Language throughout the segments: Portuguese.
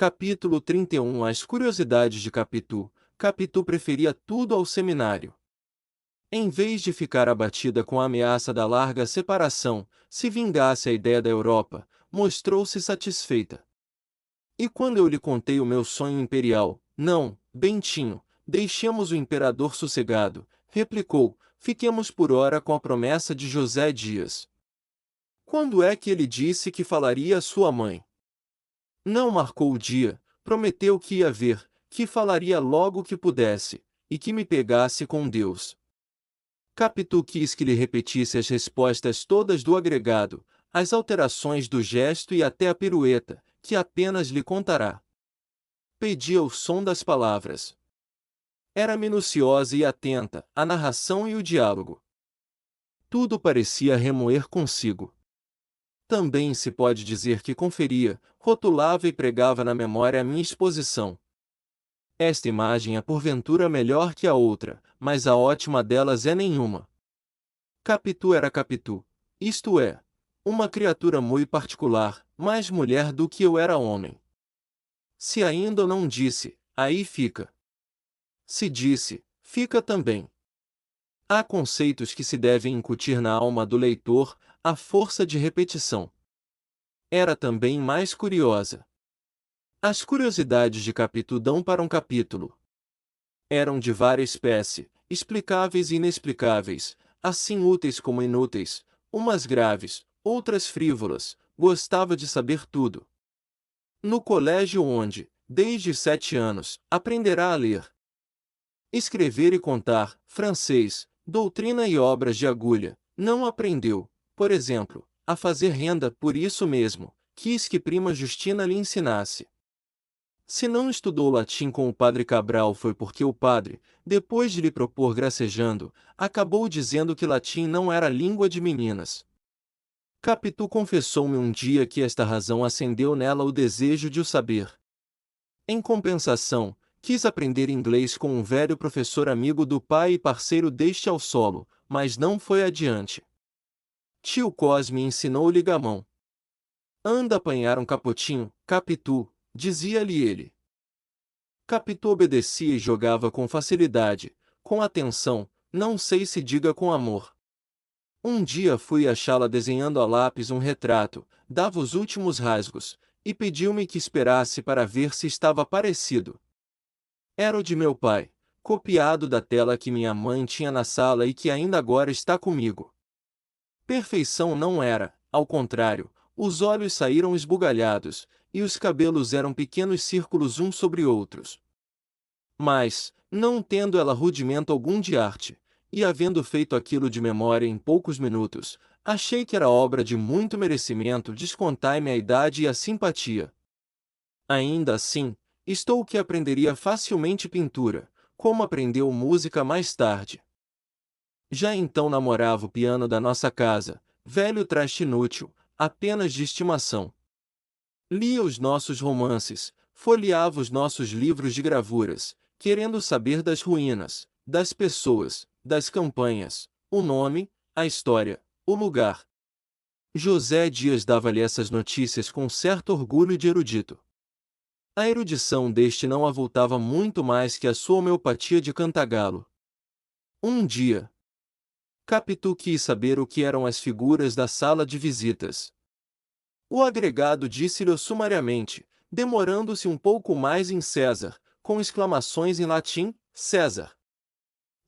Capítulo 31 As curiosidades de Capitu. Capitu preferia tudo ao seminário. Em vez de ficar abatida com a ameaça da larga separação, se vingasse a ideia da Europa, mostrou-se satisfeita. E quando eu lhe contei o meu sonho imperial, não, Bentinho, deixemos o imperador sossegado, replicou, fiquemos por ora com a promessa de José Dias. Quando é que ele disse que falaria à sua mãe? Não marcou o dia, prometeu que ia ver, que falaria logo que pudesse, e que me pegasse com Deus. Capitu quis que lhe repetisse as respostas todas do agregado, as alterações do gesto e até a pirueta, que apenas lhe contará. Pedia o som das palavras. Era minuciosa e atenta, a narração e o diálogo. Tudo parecia remoer consigo. Também se pode dizer que conferia, rotulava e pregava na memória a minha exposição. Esta imagem é porventura melhor que a outra, mas a ótima delas é nenhuma. Capitu era Capitu, isto é, uma criatura muito particular, mais mulher do que eu era homem. Se ainda não disse, aí fica. Se disse, fica também. Há conceitos que se devem incutir na alma do leitor, à força de repetição. Era também mais curiosa. As curiosidades de Capitu dão para um capítulo. Eram de várias espécies, explicáveis e inexplicáveis, assim úteis como inúteis, umas graves, outras frívolas, gostava de saber tudo. No colégio onde, desde 7 anos, aprenderá a ler, escrever e contar, francês, doutrina e obras de agulha, não aprendeu, por exemplo, a fazer renda, por isso mesmo, quis que prima Justina lhe ensinasse. Se não estudou latim com o padre Cabral foi porque o padre, depois de lhe propor gracejando, acabou dizendo que latim não era língua de meninas. Capitu confessou-me um dia que esta razão acendeu nela o desejo de o saber. Em compensação, quis aprender inglês com um velho professor amigo do pai e parceiro deste ao solo, mas não foi adiante. Tio Cosme ensinou-lhe gamão. Anda apanhar um capotinho, Capitu, dizia-lhe ele. Capitu obedecia e jogava com facilidade, com atenção, não sei se diga com amor. Um dia fui achá-la desenhando a lápis um retrato, dava os últimos rasgos, e pediu-me que esperasse para ver se estava parecido. Era o de meu pai, copiado da tela que minha mãe tinha na sala e que ainda agora está comigo. Perfeição não era, ao contrário, os olhos saíram esbugalhados, e os cabelos eram pequenos círculos uns sobre outros. Mas, não tendo ela rudimento algum de arte, e havendo feito aquilo de memória em poucos minutos, achei que era obra de muito merecimento descontai-me a idade e a simpatia. Ainda assim, estou que aprenderia facilmente pintura, como aprendeu música mais tarde. Já então namorava o piano da nossa casa, velho traste inútil, apenas de estimação. Lia os nossos romances, folheava os nossos livros de gravuras, querendo saber das ruínas, das pessoas, das campanhas, o nome, a história, o lugar. José Dias dava-lhe essas notícias com certo orgulho de erudito. A erudição deste não avultava muito mais que a sua homeopatia de cantagalo. Um dia, Capitu quis saber o que eram as figuras da sala de visitas. O agregado disse-lhe sumariamente, demorando-se um pouco mais em César, com exclamações em latim, César.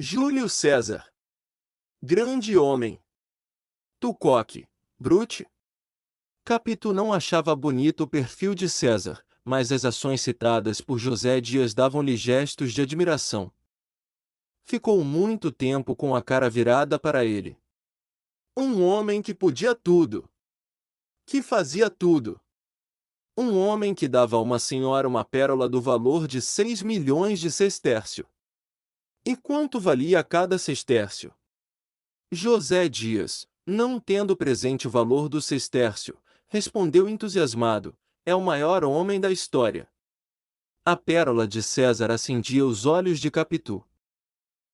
Júlio César. Grande homem. Tucoque, Brute. Capitu não achava bonito o perfil de César, mas as ações citadas por José Dias davam-lhe gestos de admiração. Ficou muito tempo com a cara virada para ele. Um homem que podia tudo. Que fazia tudo. Um homem que dava a uma senhora uma pérola do valor de 6 milhões de sestércio. E quanto valia cada sestércio? José Dias, não tendo presente o valor do sestércio, respondeu entusiasmado, é o maior homem da história. A pérola de César acendia os olhos de Capitu.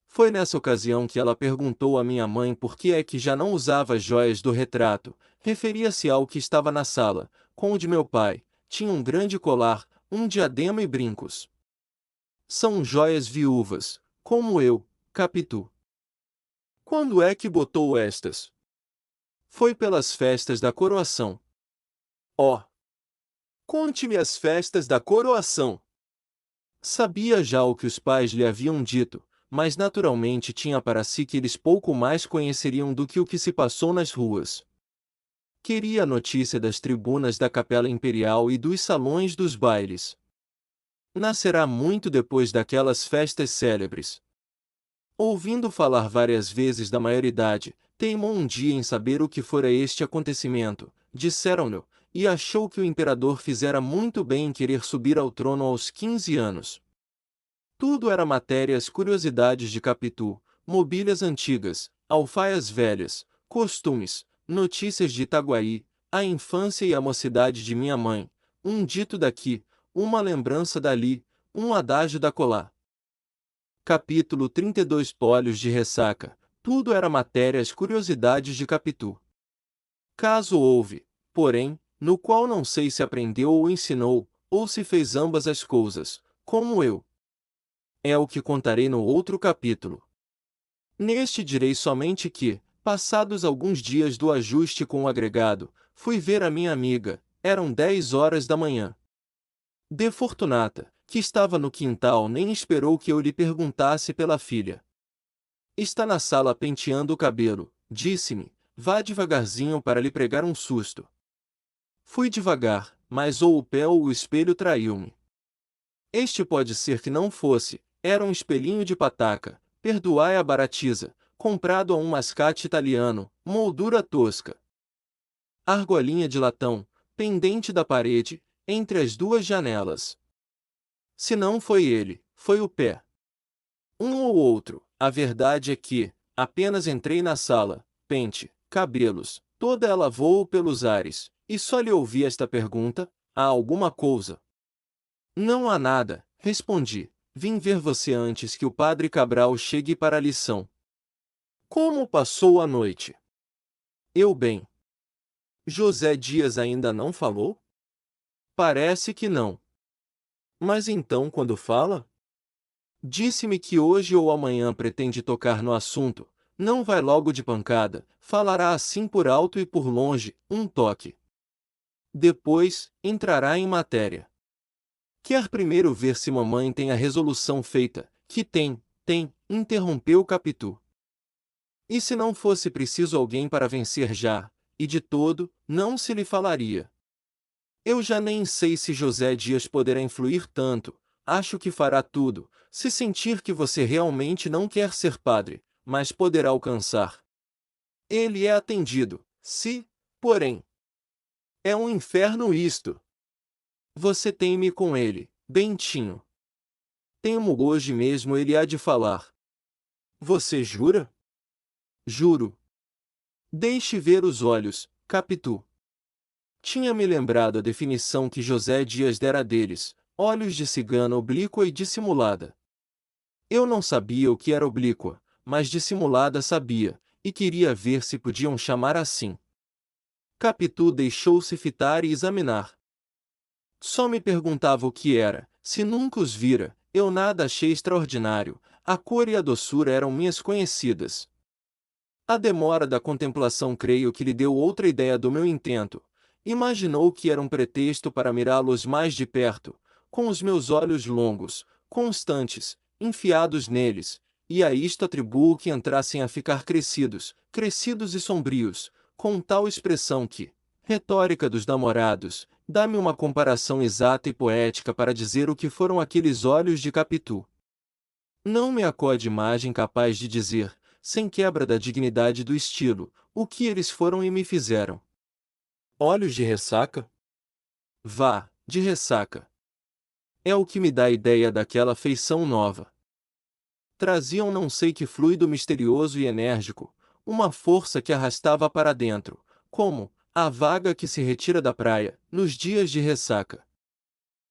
Foi nessa ocasião que ela perguntou à minha mãe por que é que já não usava as joias do retrato, referia-se ao que estava na sala, com o de meu pai, tinha um grande colar, um diadema e brincos. São joias viúvas, como eu, Capitu. Quando é que botou estas? Foi pelas festas da coroação. Oh! Conte-me as festas da coroação. Sabia já o que os pais lhe haviam dito, mas naturalmente tinha para si que eles pouco mais conheceriam do que o que se passou nas ruas. Queria a notícia das tribunas da Capela Imperial e dos salões dos bailes. Nascerá muito depois daquelas festas célebres. Ouvindo falar várias vezes da maioridade, teimou um dia em saber o que fora este acontecimento, disseram-lhe, e achou que o imperador fizera muito bem em querer subir ao trono aos 15 anos. Tudo era matérias, curiosidades de Capitu, mobílias antigas, alfaias velhas, costumes, notícias de Itaguaí, a infância e a mocidade de minha mãe, um dito daqui, uma lembrança dali, um adágio dacolá. Capítulo 32 Olhos de ressaca. Tudo era matérias, curiosidades de Capitu. Caso houve, porém, no qual não sei se aprendeu ou ensinou, ou se fez ambas as coisas, como eu. É o que contarei no outro capítulo. Neste direi somente que, passados alguns dias do ajuste com o agregado, fui ver a minha amiga, eram 10 horas da manhã. De Fortunata, que estava no quintal, nem esperou que eu lhe perguntasse pela filha. Está na sala penteando o cabelo, disse-me, vá devagarzinho para lhe pregar um susto. Fui devagar, mas ou o pé ou o espelho traiu-me. Este pode ser que não fosse, era um espelhinho de pataca, perdoai a baratiza, comprado a um mascate italiano, moldura tosca. Argolinha de latão, pendente da parede, entre as duas janelas. Se não foi ele, foi o pé. Um ou outro, a verdade é que, apenas entrei na sala, pente, cabelos, toda ela voou pelos ares, e só lhe ouvi esta pergunta: há alguma coisa? Não há nada, respondi. Vim ver você antes que o padre Cabral chegue para a lição. Como passou a noite? Eu bem. José Dias ainda não falou? Parece que não. Mas então quando fala? Disse-me que hoje ou amanhã pretende tocar no assunto, não vai logo de pancada, falará assim por alto e por longe, um toque. Depois, entrará em matéria. Quer primeiro ver se mamãe tem a resolução feita, que tem, interrompeu Capitu. E se não fosse preciso alguém para vencer já, e de todo, não se lhe falaria. Eu já nem sei se José Dias poderá influir tanto, acho que fará tudo, se sentir que você realmente não quer ser padre, mas poderá alcançar. Ele é atendido, se, porém. É um inferno isto. Você teme com ele, Bentinho. Temo hoje mesmo ele há de falar. Você jura? Juro. Deixe ver os olhos, Capitu. Tinha-me lembrado a definição que José Dias dera deles, olhos de cigana oblíqua e dissimulada. Eu não sabia o que era oblíqua, mas dissimulada sabia, e queria ver se podiam chamar assim. Capitu deixou-se fitar e examinar. Só me perguntava o que era, se nunca os vira, eu nada achei extraordinário, a cor e a doçura eram minhas conhecidas. A demora da contemplação creio que lhe deu outra ideia do meu intento. Imaginou que era um pretexto para mirá-los mais de perto, com os meus olhos longos, constantes, enfiados neles, e a isto atribuo que entrassem a ficar crescidos e sombrios, com tal expressão que, retórica dos namorados, dá-me uma comparação exata e poética para dizer o que foram aqueles olhos de Capitu. Não me acode imagem capaz de dizer, sem quebra da dignidade do estilo, o que eles foram e me fizeram. Olhos de ressaca? Vá, de ressaca. É o que me dá a ideia daquela feição nova. Traziam não sei que fluido misterioso e enérgico, uma força que arrastava para dentro, como a vaga que se retira da praia, nos dias de ressaca.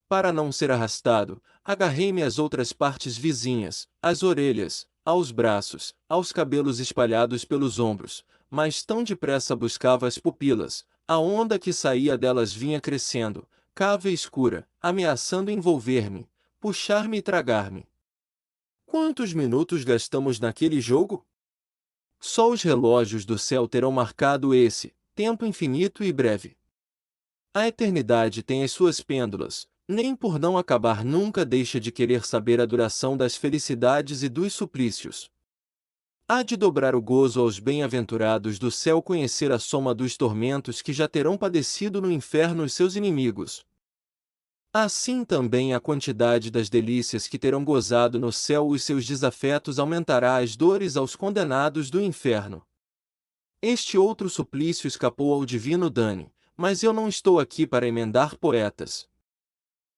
Para não ser arrastado, agarrei-me às outras partes vizinhas, às orelhas, aos braços, aos cabelos espalhados pelos ombros, mas tão depressa buscava as pupilas, a onda que saía delas vinha crescendo, cava escura, ameaçando envolver-me, puxar-me e tragar-me. Quantos minutos gastamos naquele jogo? Só os relógios do céu terão marcado esse tempo infinito e breve. A eternidade tem as suas pêndulas, nem por não acabar nunca deixa de querer saber a duração das felicidades e dos suplícios. Há de dobrar o gozo aos bem-aventurados do céu conhecer a soma dos tormentos que já terão padecido no inferno os seus inimigos. Assim também a quantidade das delícias que terão gozado no céu os seus desafetos aumentará as dores aos condenados do inferno. Este outro suplício escapou ao divino dane, mas eu não estou aqui para emendar poetas.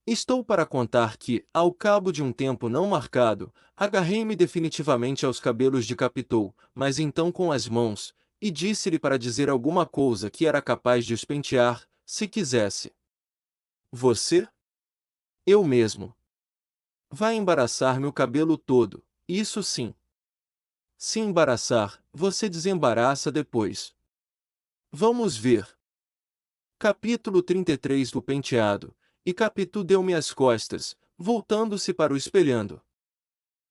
Estou para contar que, ao cabo de um tempo não marcado, agarrei-me definitivamente aos cabelos de Capitou, mas então com as mãos, e disse-lhe para dizer alguma coisa que era capaz de os pentear, se quisesse. Você? Eu mesmo. Vai embaraçar-me o cabelo todo, isso sim. Se embaraçar, você desembaraça depois. Vamos ver. Capítulo 33 do penteado. E Capitu deu-me as costas, voltando-se para o espelhando.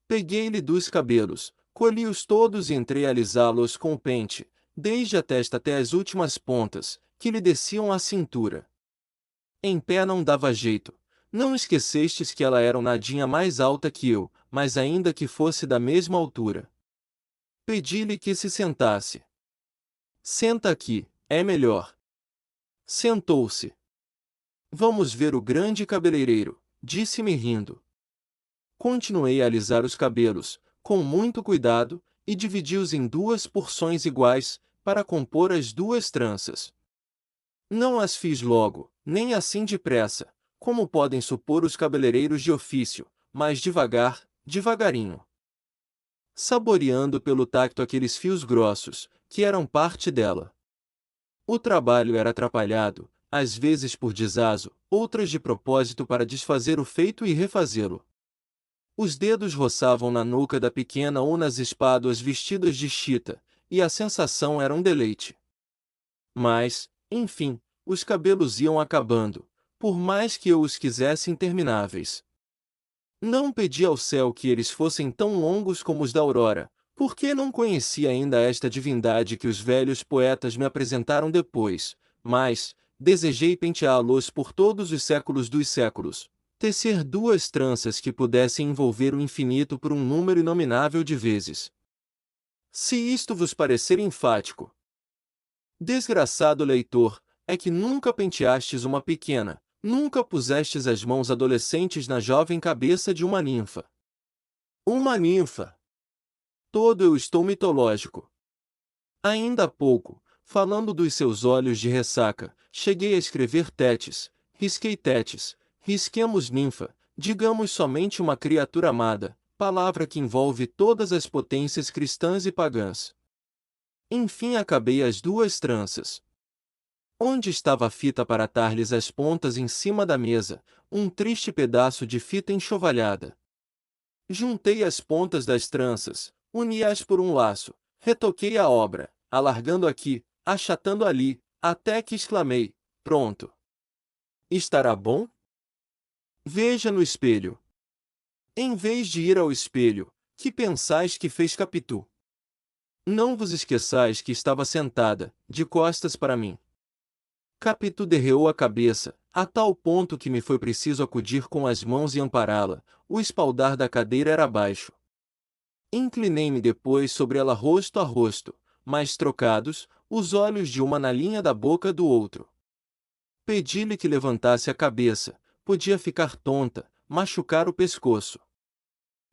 Peguei-lhe dos cabelos, colhi-os todos e entrei a alisá-los com o pente, desde a testa até as últimas pontas, que lhe desciam à cintura. Em pé não dava jeito. Não esquecestes que ela era um nadinha mais alta que eu, mas ainda que fosse da mesma altura. Pedi-lhe que se sentasse. Senta aqui, é melhor. Sentou-se. Vamos ver o grande cabeleireiro, disse-me rindo. Continuei a alisar os cabelos, com muito cuidado, e dividi-os em duas porções iguais, para compor as duas tranças. Não as fiz logo, nem assim depressa, como podem supor os cabeleireiros de ofício, mas devagar, devagarinho. Saboreando pelo tacto aqueles fios grossos, que eram parte dela. O trabalho era atrapalhado, às vezes por desazo, outras de propósito para desfazer o feito e refazê-lo. Os dedos roçavam na nuca da pequena ou nas espáduas vestidas de chita, e a sensação era um deleite. Mas, enfim, os cabelos iam acabando, por mais que eu os quisesse intermináveis. Não pedi ao céu que eles fossem tão longos como os da aurora, porque não conhecia ainda esta divindade que os velhos poetas me apresentaram depois, mas desejei penteá-los por todos os séculos dos séculos, tecer duas tranças que pudessem envolver o infinito por um número inominável de vezes. Se isto vos parecer enfático, desgraçado leitor, é que nunca penteastes uma pequena, nunca pusestes as mãos adolescentes na jovem cabeça de uma ninfa. Uma ninfa! Todo eu estou mitológico. Ainda há pouco, falando dos seus olhos de ressaca, cheguei a escrever Tétis, risquei Tétis, risquemos ninfa, digamos somente uma criatura amada, palavra que envolve todas as potências cristãs e pagãs. Enfim acabei as duas tranças. Onde estava a fita para atar-lhes as pontas em cima da mesa, um triste pedaço de fita enxovalhada. Juntei as pontas das tranças, uni-as por um laço, retoquei a obra, alargando aqui, achatando ali, até que exclamei, pronto. Estará bom? Veja no espelho. Em vez de ir ao espelho, que pensais que fez Capitu? Não vos esqueçais que estava sentada, de costas para mim. Capitu derreou a cabeça, a tal ponto que me foi preciso acudir com as mãos e ampará-la, o espaldar da cadeira era baixo. Inclinei-me depois sobre ela rosto a rosto, mas trocados, os olhos de uma na linha da boca do outro. Pedi-lhe que levantasse a cabeça, podia ficar tonta, machucar o pescoço.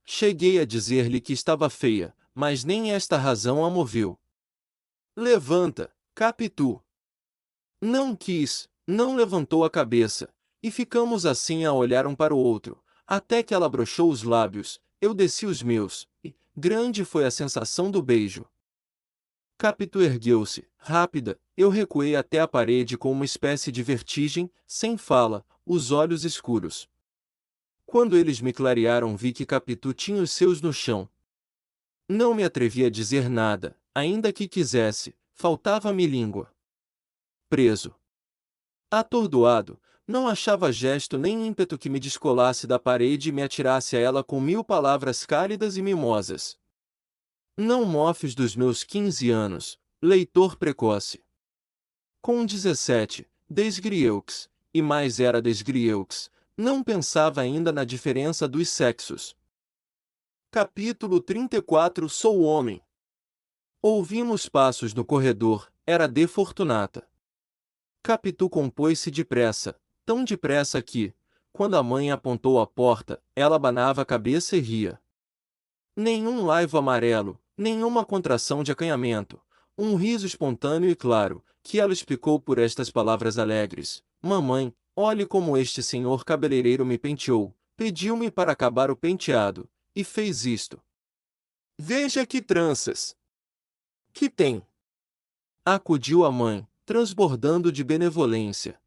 Cheguei a dizer-lhe que estava feia, mas nem esta razão a moveu. Levanta, Capitu! Não quis, não levantou a cabeça, e ficamos assim a olhar um para o outro, até que ela broxou os lábios, eu desci os meus, e grande foi a sensação do beijo. Capitu ergueu-se, rápida, eu recuei até a parede com uma espécie de vertigem, sem fala, os olhos escuros. Quando eles me clarearam vi que Capitu tinha os seus no chão. Não me atrevi a dizer nada, ainda que quisesse, faltava-me língua. Preso. Atordoado, não achava gesto nem ímpeto que me descolasse da parede e me atirasse a ela com 1000 palavras cálidas e mimosas. Não mofes dos meus 15 anos, leitor precoce. Com 17, desgrieux, e mais era desgrieux, não pensava ainda na diferença dos sexos. Capítulo 34. Sou homem. Ouvimos passos no corredor, era de Fortunata. Capitu compôs-se depressa, tão depressa que, quando a mãe apontou a porta, ela abanava a cabeça e ria. Nenhum laivo amarelo, nenhuma contração de acanhamento, um riso espontâneo e claro, que ela explicou por estas palavras alegres: Mamãe, olhe como este senhor cabeleireiro me penteou, pediu-me para acabar o penteado, e fez isto. Veja que tranças! Que tem? Acudiu a mãe, transbordando de benevolência.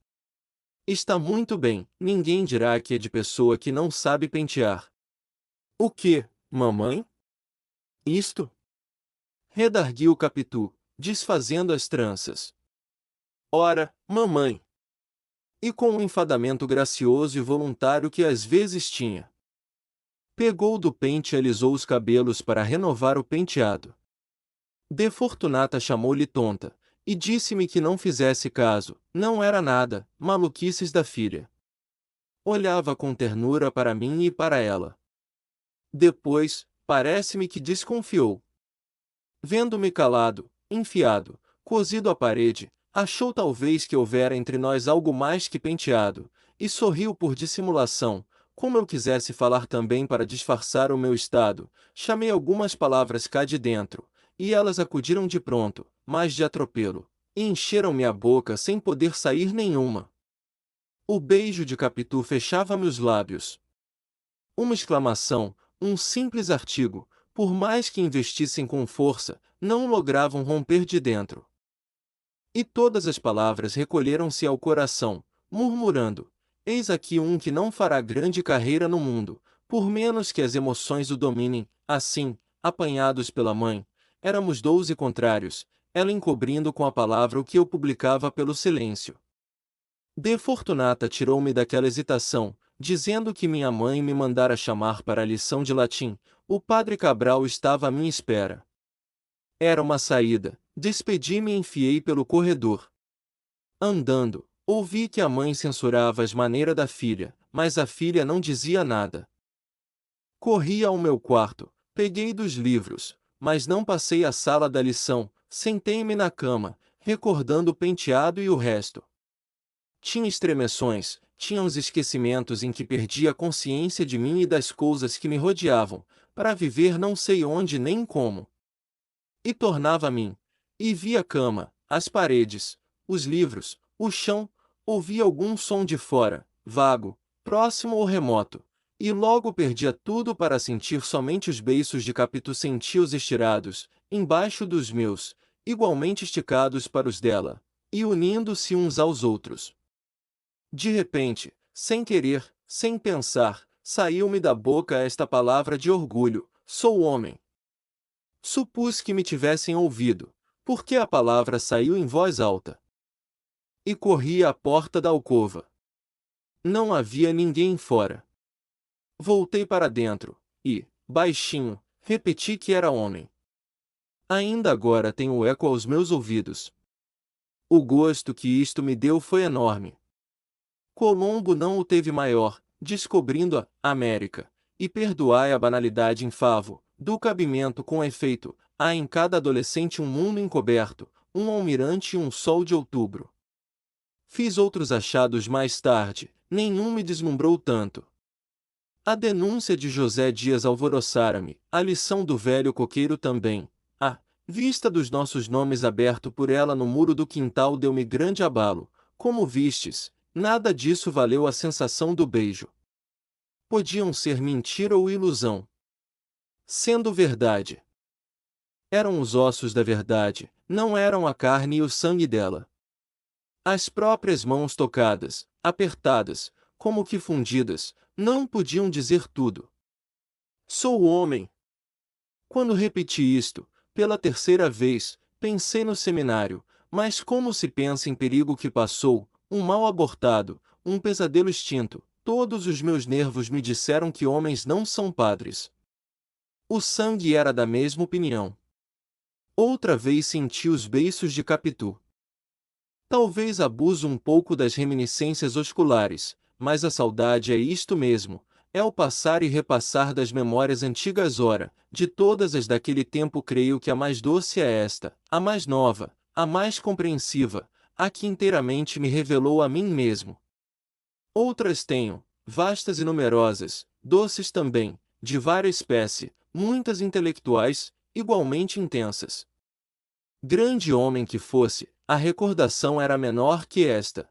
Está muito bem, ninguém dirá que é de pessoa que não sabe pentear. O que, mamãe? Isto? Redarguiu Capitu, desfazendo as tranças. Ora, mamãe! E com um enfadamento gracioso e voluntário que às vezes tinha. Pegou do pente e alisou os cabelos para renovar o penteado. De Fortunata chamou-lhe tonta, e disse-me que não fizesse caso, não era nada, maluquices da filha. Olhava com ternura para mim e para ela. Depois, parece-me que desconfiou. Vendo-me calado, enfiado, cosido à parede, achou talvez que houvera entre nós algo mais que penteado, e sorriu por dissimulação, como eu quisesse falar também para disfarçar o meu estado. Chamei algumas palavras cá de dentro, e elas acudiram de pronto, mas de atropelo, e encheram-me a boca sem poder sair nenhuma. O beijo de Capitu fechava-me os lábios. Uma exclamação, um simples artigo, por mais que investissem com força, não logravam romper de dentro. E todas as palavras recolheram-se ao coração, murmurando: eis aqui um que não fará grande carreira no mundo, por menos que as emoções o dominem. Assim, apanhados pela mãe, éramos 12 contrários, ela encobrindo com a palavra o que eu publicava pelo silêncio. De Fortunata tirou-me daquela hesitação, dizendo que minha mãe me mandara chamar para a lição de latim. O padre Cabral estava à minha espera. Era uma saída, despedi-me e enfiei pelo corredor. Andando, ouvi que a mãe censurava as maneiras da filha, mas a filha não dizia nada. Corri ao meu quarto, peguei dos livros, mas não passei a sala da lição, sentei-me na cama, recordando o penteado e o resto. Tinha estremeções, tinha uns esquecimentos em que perdi a consciência de mim e das coisas que me rodeavam, para viver não sei onde nem como. E tornava a mim, e via a cama, as paredes, os livros, o chão, ouvia algum som de fora, vago, próximo ou remoto, e logo perdia tudo para sentir somente os beiços de Capitu, sentia-os estirados, embaixo dos meus, igualmente esticados para os dela, e unindo-se uns aos outros. De repente, sem querer, sem pensar, saiu-me da boca esta palavra de orgulho: sou homem. Supus que me tivessem ouvido, porque a palavra saiu em voz alta. E corri à porta da alcova. Não havia ninguém fora. Voltei para dentro, e, baixinho, repeti que era homem. Ainda agora tenho o eco aos meus ouvidos. O gosto que isto me deu foi enorme. Colombo não o teve maior, descobrindo a América, e perdoai a banalidade em favo, do cabimento com efeito, há em cada adolescente um mundo encoberto, um almirante e um sol de outubro. Fiz outros achados mais tarde, nenhum me deslumbrou tanto. A denúncia de José Dias alvoroçara-me, a lição do velho coqueiro também, a vista dos nossos nomes aberto por ela no muro do quintal deu-me grande abalo, como vistes. Nada disso valeu a sensação do beijo. Podiam ser mentira ou ilusão. Sendo verdade. Eram os ossos da verdade, não eram a carne e o sangue dela. As próprias mãos tocadas, apertadas, como que fundidas, não podiam dizer tudo. Sou homem. Quando repeti isto, pela terceira vez, pensei no seminário, mas como se pensa em perigo que passou, um mal abortado, um pesadelo extinto. Todos os meus nervos me disseram que homens não são padres. O sangue era da mesma opinião. Outra vez senti os beiços de Capitu. Talvez abuso um pouco das reminiscências osculares, mas a saudade é isto mesmo, é o passar e repassar das memórias antigas. Ora, de todas as daquele tempo creio que a mais doce é esta, a mais nova, a mais compreensiva, a que inteiramente me revelou a mim mesmo. Outras tenho, vastas e numerosas, doces também, de vária espécie, muitas intelectuais, igualmente intensas. Grande homem que fosse, a recordação era menor que esta.